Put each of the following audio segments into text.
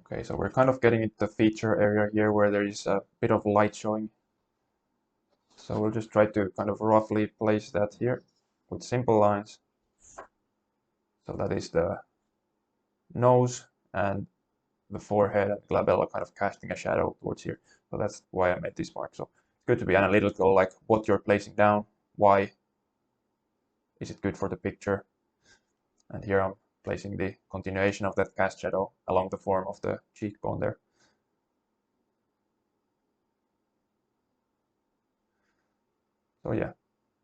Okay, so we're kind of getting into the feature area here where there is a bit of light showing. So we'll just try to kind of roughly place that here with simple lines. So that is the nose and the forehead and glabella kind of casting a shadow towards here. So that's why I made this mark. So it's good to be analytical, like what you're placing down, why is it good for the picture. And here I'm placing the continuation of that cast shadow along the form of the cheekbone there. So yeah,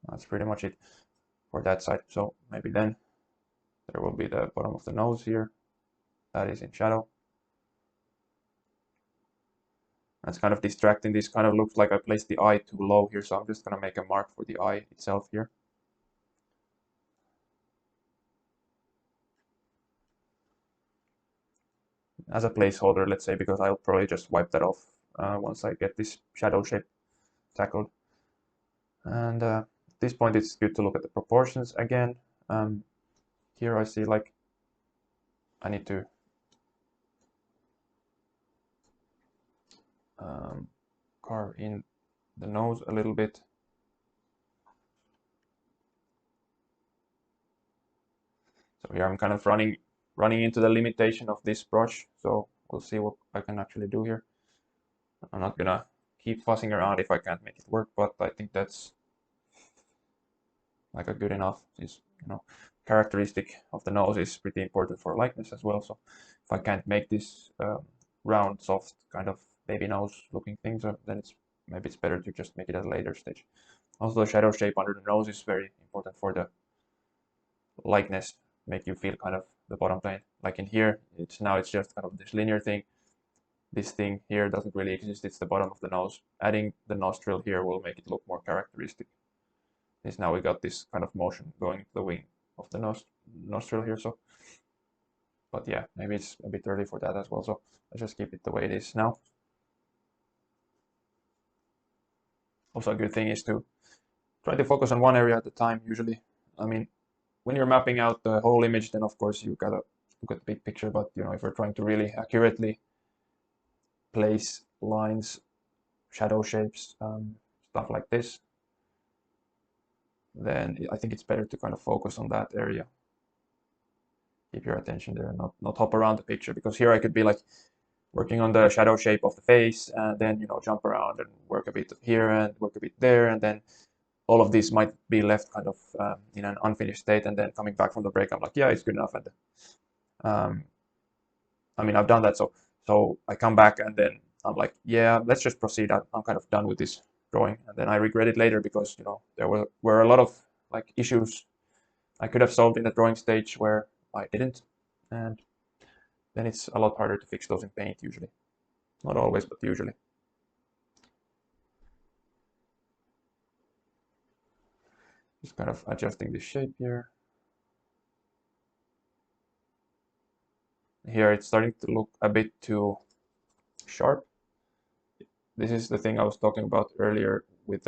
that's pretty much it for that side. So maybe then there will be the bottom of the nose here. That is in shadow. That's kind of distracting. This kind of looks like I placed the eye too low here, so I'm just going to make a mark for the eye itself here. As a placeholder, let's say, because I'll probably just wipe that off once I get this shadow shape tackled. And at this point, it's good to look at the proportions again. Here I see like I need to carve in the nose a little bit. So here I'm kind of running into the limitation of this brush. So we'll see what I can actually do here. I'm not gonna keep fussing around if I can't make it work, but I think that's like a good enough. Is characteristic of the nose is pretty important for likeness as well. So if I can't make this round, soft kind of baby nose looking things, then maybe it's better to just make it at a later stage. Also, the shadow shape under the nose is very important for the likeness, make you feel kind of the bottom plane. Like in here, it's just kind of this linear thing. This thing here doesn't really exist, it's the bottom of the nose. Adding the nostril here will make it look more characteristic. Since now we got this kind of motion going to the wing of the nostril here, so. But yeah, maybe it's a bit early for that as well, so let's just keep it the way it is now. Also, a good thing is to try to focus on one area at a time, usually. I mean, when you're mapping out the whole image, then of course you gotta look at the big picture, but if we're trying to really accurately place lines, shadow shapes, stuff like this, then I think it's better to kind of focus on that area. Keep your attention there and not hop around the picture, because here I could be like working on the shadow shape of the face and then jump around and work a bit here and work a bit there, and then all of this might be left kind of in an unfinished state, and then coming back from the break I'm like, yeah, it's good enough. And I mean, I've done that, so I come back and then I'm like, yeah, let's just proceed. I'm kind of done with this drawing, and then I regret it later because there were a lot of like issues I could have solved in the drawing stage where I didn't, and then it's a lot harder to fix those in paint usually. Not always, but usually. Just kind of adjusting the shape here. Here it's starting to look a bit too sharp. This is the thing I was talking about earlier with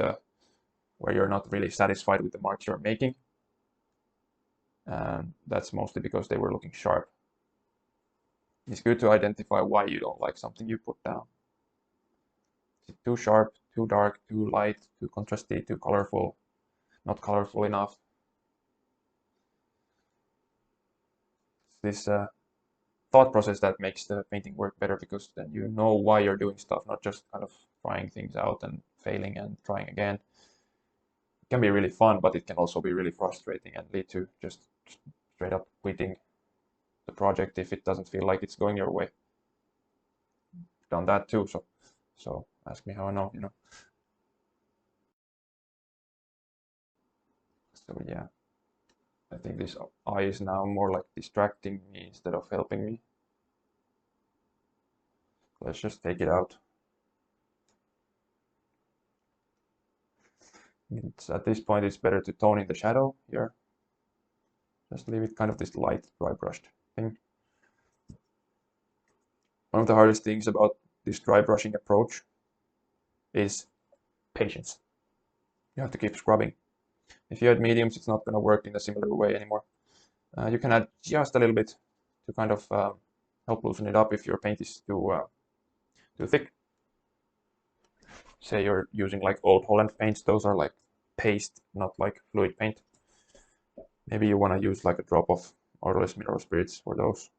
where you're not really satisfied with the marks you're making. And that's mostly because they were looking sharp. It's good to identify why you don't like something you put down. Is it too sharp, too dark, too light, too contrasty, too colorful, not colorful enough? It's this thought process that makes the painting work better, because then you know why you're doing stuff, not just kind of trying things out and failing and trying again. It can be really fun, but it can also be really frustrating and lead to just straight up quitting the project if it doesn't feel like it's going your way. I've done that too, so ask me how I know, So yeah, I think this eye is now more like distracting me instead of helping me. Let's just take it out. At this point, it's better to tone in the shadow here. Just leave it kind of this light, dry brushed thing. One of the hardest things about this dry brushing approach is patience. You have to keep scrubbing. If you add mediums, it's not going to work in a similar way anymore. You can add just a little bit to kind of help loosen it up if your paint is too thick. Say you're using like Old Holland paints, those are like paste, not like fluid paint. Maybe you want to use like a drop of odorless mineral spirits for those.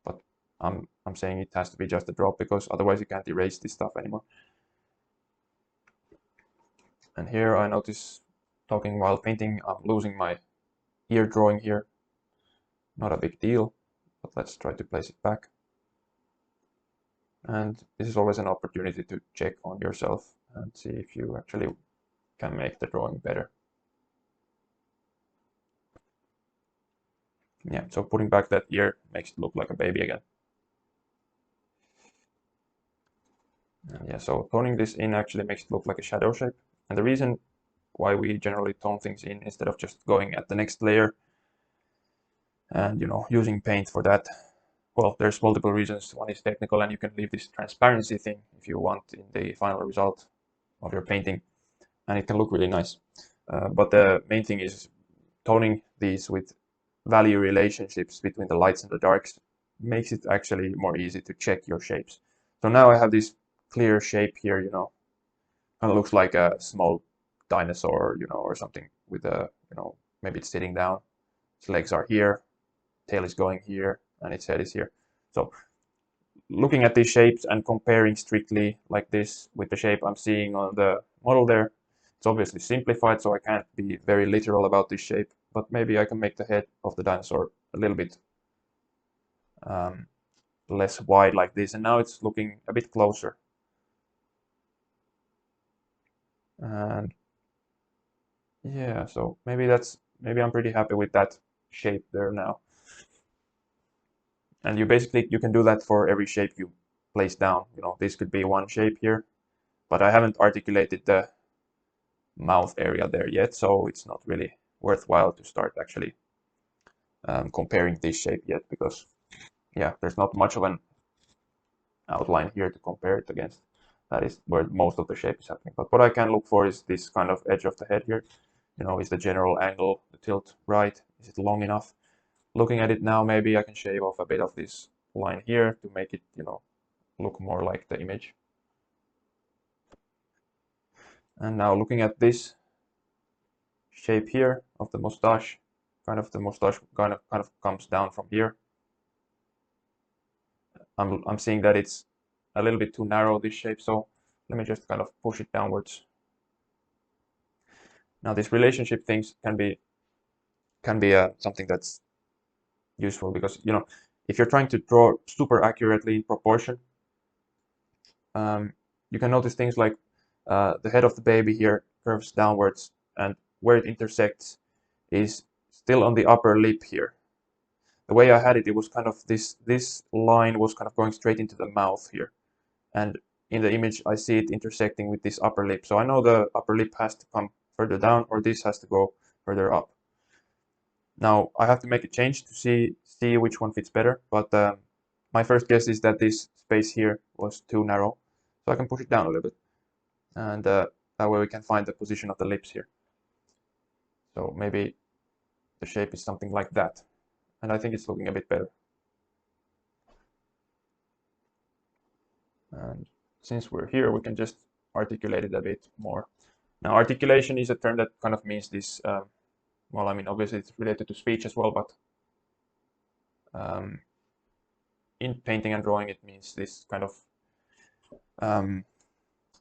But I'm saying it has to be just a drop because otherwise you can't erase this stuff anymore. And here I notice, talking while painting, I'm losing my ear drawing here. Not a big deal, but let's try to place it back. And this is always an opportunity to check on yourself and see if you actually can make the drawing better. Yeah, so putting back that ear makes it look like a baby again. And yeah, so toning this in actually makes it look like a shadow shape. And the reason why we generally tone things in instead of just going at the next layer and using paint for that, well, there's multiple reasons. One is technical, and you can leave this transparency thing if you want in the final result of your painting, and it can look really nice. But the main thing is toning these with value relationships between the lights and the darks makes it actually more easy to check your shapes. So now I have this clear shape here, kind of looks like a small dinosaur, or something with a, maybe it's sitting down. Its legs are here, tail is going here, and its head is here. So looking at these shapes and comparing strictly like this with the shape I'm seeing on the model there, it's obviously simplified, so I can't be very literal about this shape, but maybe I can make the head of the dinosaur a little bit less wide like this, and now it's looking a bit closer. And yeah, so maybe I'm pretty happy with that shape there now. And you can do that for every shape you place down. This could be one shape here, but I haven't articulated the mouth area there yet, so it's not really worthwhile to start actually comparing this shape yet, because yeah, there's not much of an outline here to compare it against. That is where most of the shape is happening. But what I can look for is this kind of edge of the head here. Is the general angle, the tilt right? Is it long enough? Looking at it now, maybe I can shave off a bit of this line here to make it, look more like the image. And now looking at this shape here of the mustache, the mustache kind of comes down from here. I'm seeing that it's a little bit too narrow, this shape, so let me just kind of push it downwards. Now these relationship things can be something that's useful, because if you're trying to draw super accurately in proportion, you can notice things like the head of the baby here curves downwards, and where it intersects is still on the upper lip here. The way I had it, it was kind of this line was kind of going straight into the mouth here, and in the image I see it intersecting with this upper lip. So I know the upper lip has to come further down, or this has to go further up. Now I have to make a change to see which one fits better, but my first guess is that this space here was too narrow, so I can push it down a little bit, and that way we can find the position of the lips here. So maybe the shape is something like that, and I think it's looking a bit better. And since we're here, we can just articulate it a bit more. Now, articulation is a term that kind of means this, well, I mean, obviously it's related to speech as well, but in painting and drawing, it means this kind of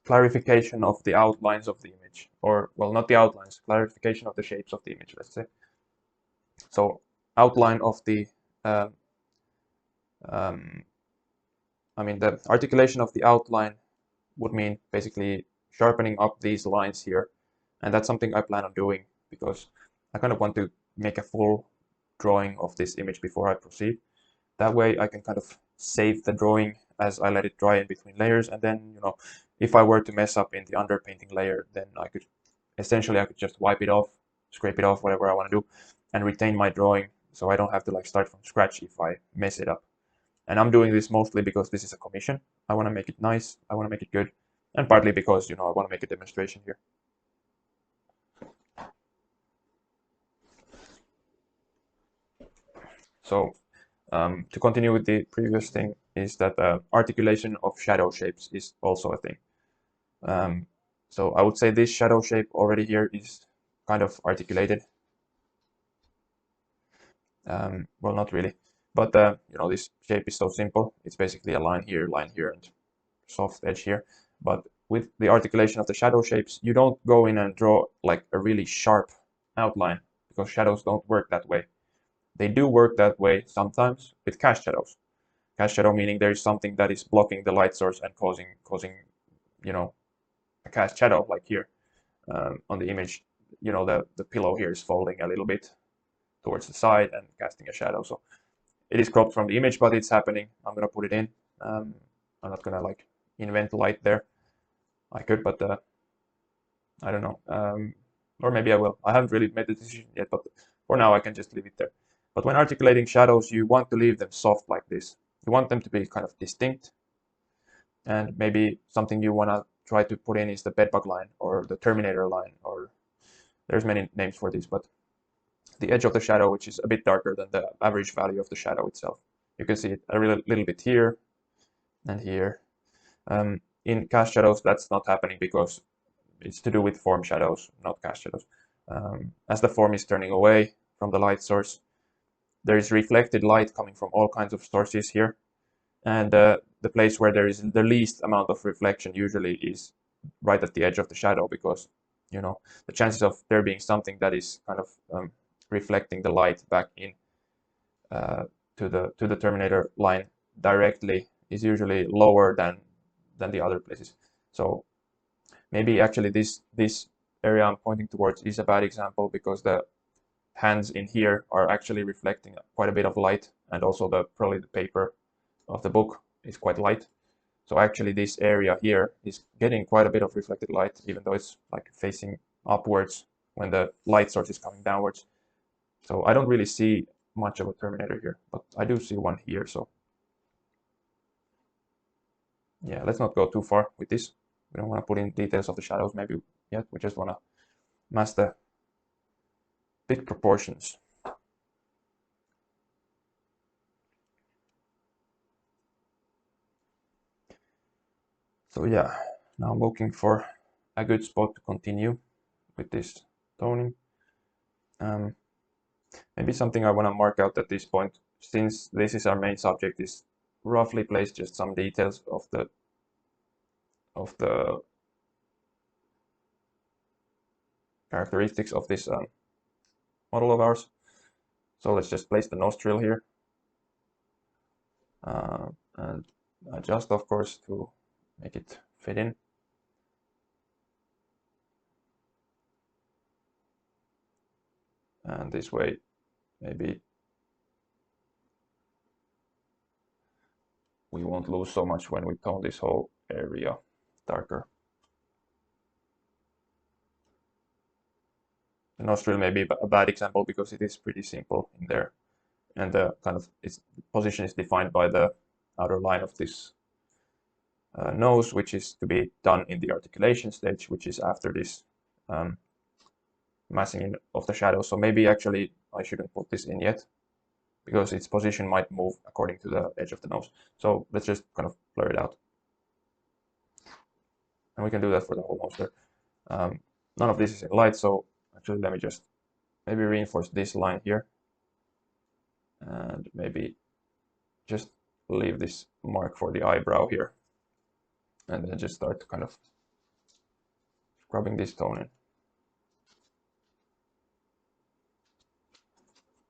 clarification of the outlines of the image, or, well, not the outlines, clarification of the shapes of the image, let's say. So, outline of the, I mean, the articulation of the outline would mean basically sharpening up these lines here. And that's something I plan on doing, because I kind of want to make a full drawing of this image before I proceed. That way I can kind of save the drawing as I let it dry in between layers. And then, if I were to mess up in the underpainting layer, then I could just wipe it off, scrape it off, whatever I want to do, and retain my drawing, so I don't have to like start from scratch if I mess it up. And I'm doing this mostly because this is a commission. I want to make it nice, I want to make it good, and partly because, I want to make a demonstration here. So To continue with the previous thing is that articulation of shadow shapes is also a thing. So I would say this shadow shape already here is kind of articulated. Well, not really, but you know, this shape is so simple. It's basically a line here, and soft edge here. But with the articulation of the shadow shapes, you don't go in and draw like a really sharp outline because shadows don't work that way. They do work that way sometimes with cast shadows. Cast shadow meaning there is something that is blocking the light source and causing you know, a cast shadow like here on the image. You know, the pillow here is folding a little bit towards the side and casting a shadow. So it is cropped from the image, but it's happening. I'm gonna put it in. I'm not gonna like invent light there. I could, but I don't know. Or maybe I will. I haven't really made the decision yet, but for now I can just leave it there. But when articulating shadows, you want to leave them soft like this. You want them to be kind of distinct. And maybe something you want to try to put in is the bedbug line or the Terminator line, or there's many names for these, but the edge of the shadow, which is a bit darker than the average value of the shadow itself. You can see it a little bit here and here. In cast shadows, that's not happening because it's to do with form shadows, not cast shadows. As the form is turning away from the light source, there is reflected light coming from all kinds of sources here. And the place where there is the least amount of reflection usually is right at the edge of the shadow, because you know, the chances of there being something that is kind of reflecting the light back in to the Terminator line directly is usually lower than the other places. So maybe actually this area I'm pointing towards is a bad example, because the hands in here are actually reflecting quite a bit of light, and also probably the paper of the book is quite light. So actually this area here is getting quite a bit of reflected light, even though it's like facing upwards when the light source is coming downwards. So I don't really see much of a Terminator here, but I do see one here. So yeah, let's not go too far with this. We don't want to put in details of the shadows maybe yet. We just want to mask the big proportions. So yeah, now I'm looking for a good spot to continue with this toning. Maybe something I want to mark out at this point, since this is our main subject, is roughly place just some details of the characteristics of this model of ours. So let's just place the nostril here and adjust, of course, to make it fit in. And this way, maybe we won't lose so much when we tone this whole area darker. The nostril may be a bad example because it is pretty simple in there, and the kind of its position is defined by the outer line of this nose, which is to be done in the articulation stage, which is after this massing in of the shadow. So maybe actually I shouldn't put this in yet, because its position might move according to the edge of the nose. So let's just kind of blur it out. And we can do that for the whole nose there. None of this is in light, so actually let me just maybe reinforce this line here. And maybe just leave this mark for the eyebrow here. And then just start to kind of scrubbing this tone in.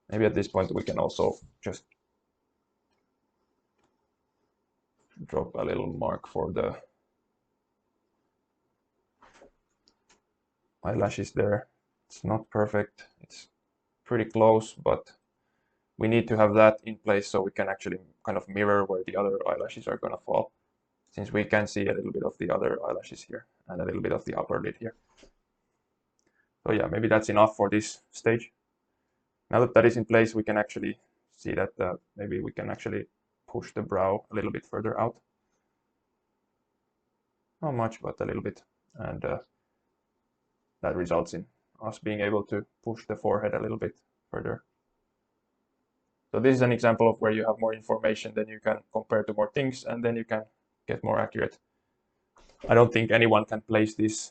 Maybe at this point we can also just drop a little mark for the eyelashes there. It's not perfect, it's pretty close, but we need to have that in place so we can actually kind of mirror where the other eyelashes are going to fall, since we can see a little bit of the other eyelashes here and a little bit of the upper lid here. So yeah, maybe that's enough for this stage. Now that that is in place, we can actually see that maybe we can actually push the brow a little bit further out. Not much, but a little bit. And that results in us being able to push the forehead a little bit further. So this is an example of where you have more information, then you can compare to more things, and then you can get more accurate. I don't think anyone can place this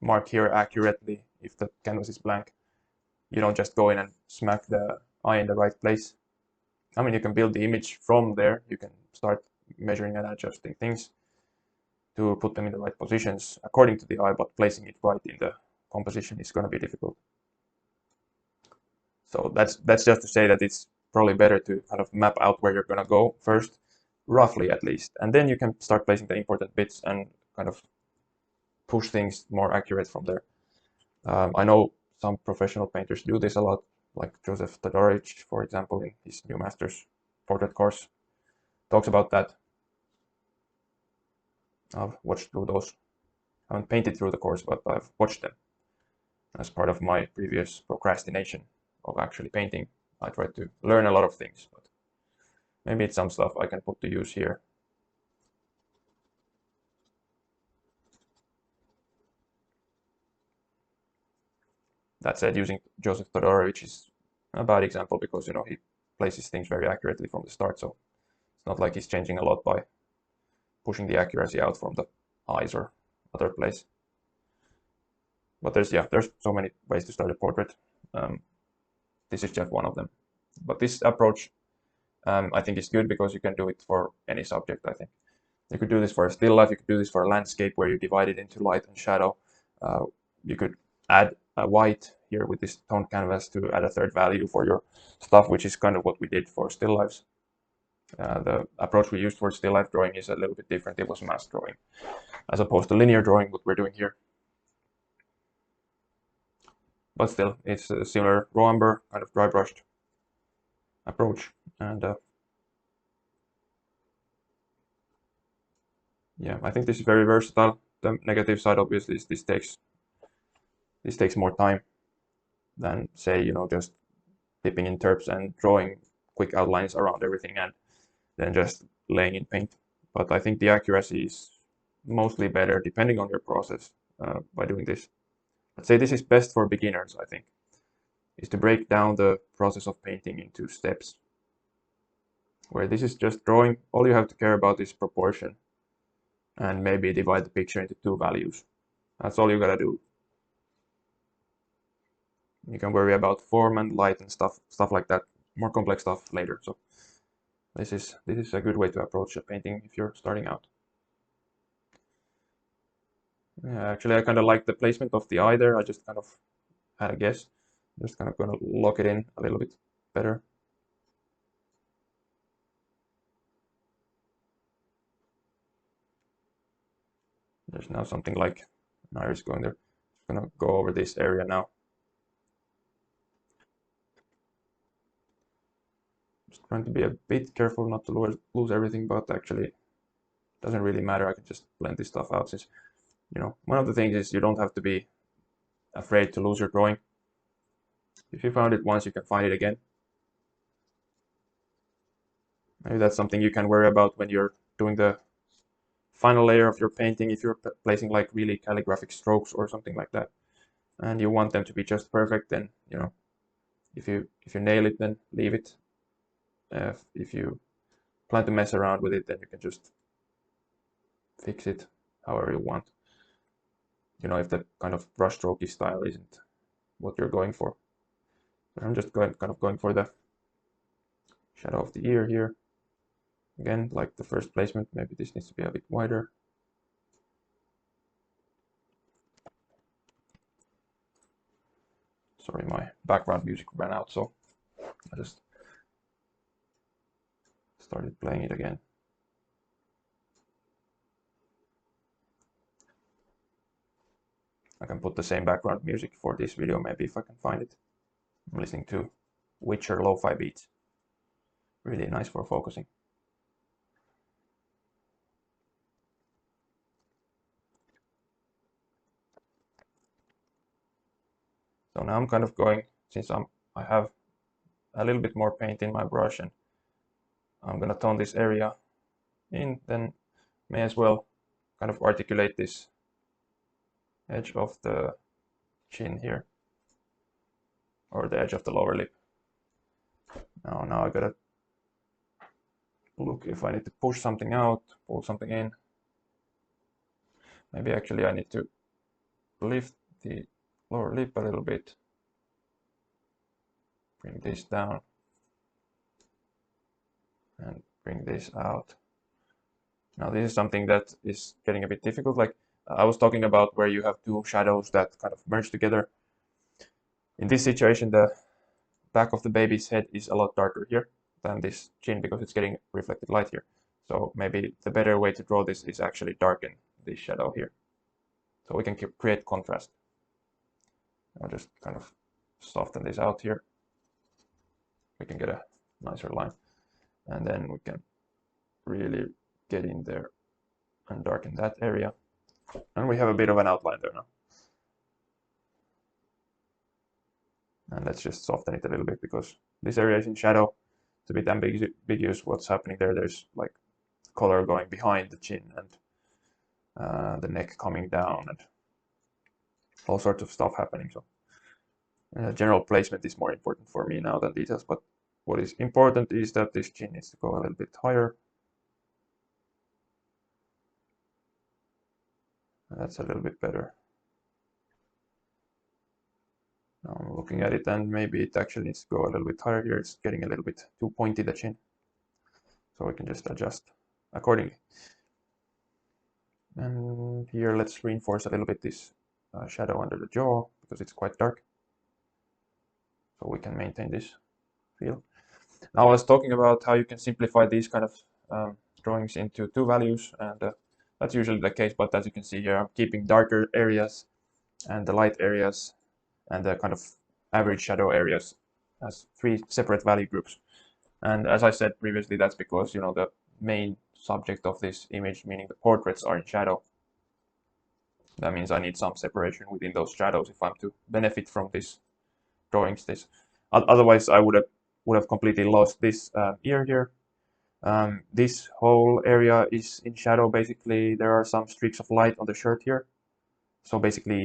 mark here accurately if the canvas is blank. You don't just go in and smack the eye in the right place. I mean, you can build the image from there. You can start measuring and adjusting things to put them in the right positions according to the eye, but placing it right in the composition is going to be difficult. So that's just to say that it's probably better to kind of map out where you're going to go first, roughly at least, and then you can start placing the important bits and kind of push things more accurate from there. I know some professional painters do this a lot, like Joseph Todorowicz, for example, in his new master's portrait course, talks about that. I've watched through those. I haven't painted through the course, but I've watched them as part of my previous procrastination of actually painting. I tried to learn a lot of things, but maybe it's some stuff I can put to use here. That said, using Joseph Todorowicz is a bad example because, you know, he places things very accurately from the start, so it's not like he's changing a lot by pushing the accuracy out from the eyes or other place. But there's so many ways to start a portrait. This is just one of them. But this approach, I think, is good because you can do it for any subject, I think. You could do this for a still life, you could do this for a landscape where you divide it into light and shadow. You could add a white here with this toned canvas to add a third value for your stuff, which is kind of what we did for still lives. The approach we used for still life drawing is a little bit different. It was mass drawing as opposed to linear drawing, what we're doing here. But still, it's a similar raw umber, kind of dry brushed approach. And yeah, I think this is very versatile. The negative side, obviously, is this takes more time than, say, you know, just dipping in terps and drawing quick outlines around everything and then just laying in paint. But I think the accuracy is mostly better depending on your process by doing this. Let's say this is best for beginners, I think, is to break down the process of painting into steps. Where this is just drawing, all you have to care about is proportion and maybe divide the picture into two values. That's all you gotta do. You can worry about form and light and stuff like that, more complex stuff later. So this is a good way to approach a painting if you're starting out. Yeah, actually, I kind of like the placement of the eye there. I just kind of had a guess. I'm just kind of gonna lock it in a little bit better. There's now something like an iris going there. Just gonna go over this area now. Just trying to be a bit careful not to lose everything, but actually it doesn't really matter. I can just blend this stuff out since, you know, one of the things is you don't have to be afraid to lose your drawing. If you found it once, you can find it again. Maybe that's something you can worry about when you're doing the final layer of your painting, if you're placing like really calligraphic strokes or something like that, and you want them to be just perfect, then, you know, if you nail it, then leave it. If you plan to mess around with it, then you can just fix it however you want. You know, if the kind of brush strokey style isn't what you're going for. But I'm just kind of going for the shadow of the ear here. Again, like the first placement, maybe this needs to be a bit wider. Sorry, my background music ran out, so I just started playing it again. I can put the same background music for this video, maybe, if I can find it. I'm listening to Witcher lo-fi beats. Really nice for focusing. So now I'm kind of going, since I have a little bit more paint in my brush and I'm gonna tone this area in, then may as well kind of articulate this edge of the chin here, or the edge of the lower lip. Now I gotta look if I need to push something out, pull something in. Maybe actually I need to lift the lower lip a little bit, bring this down, and bring this out. Now this is something that is getting a bit difficult. Like I was talking about where you have two shadows that kind of merge together. In this situation, the back of the baby's head is a lot darker here than this chin because it's getting reflected light here. So maybe the better way to draw this is actually darken this shadow here. So we can create contrast. I'll just kind of soften this out here. We can get a nicer line. And then we can really get in there and darken that area. And we have a bit of an outline there now. And let's just soften it a little bit because this area is in shadow. It's a bit ambiguous what's happening there. There's like color going behind the chin and the neck coming down and all sorts of stuff happening. So general placement is more important for me now than details, but what is important is that this chin needs to go a little bit higher. And that's a little bit better. Now I'm looking at it and maybe it actually needs to go a little bit higher here. It's getting a little bit too pointy, the chin. So we can just adjust accordingly. And here let's reinforce a little bit this shadow under the jaw because it's quite dark. So we can maintain this feel. Now I was talking about how you can simplify these kind of drawings into two values, and that's usually the case, but as you can see here, I'm keeping darker areas and the light areas and the kind of average shadow areas as three separate value groups. And as I said previously, that's because, you know, the main subject of this image, meaning the portraits, are in shadow. That means I need some separation within those shadows if I'm to benefit from this drawings. Otherwise I would have completely lost this ear here. This whole area is in shadow. Basically, there are some streaks of light on the shirt here. So basically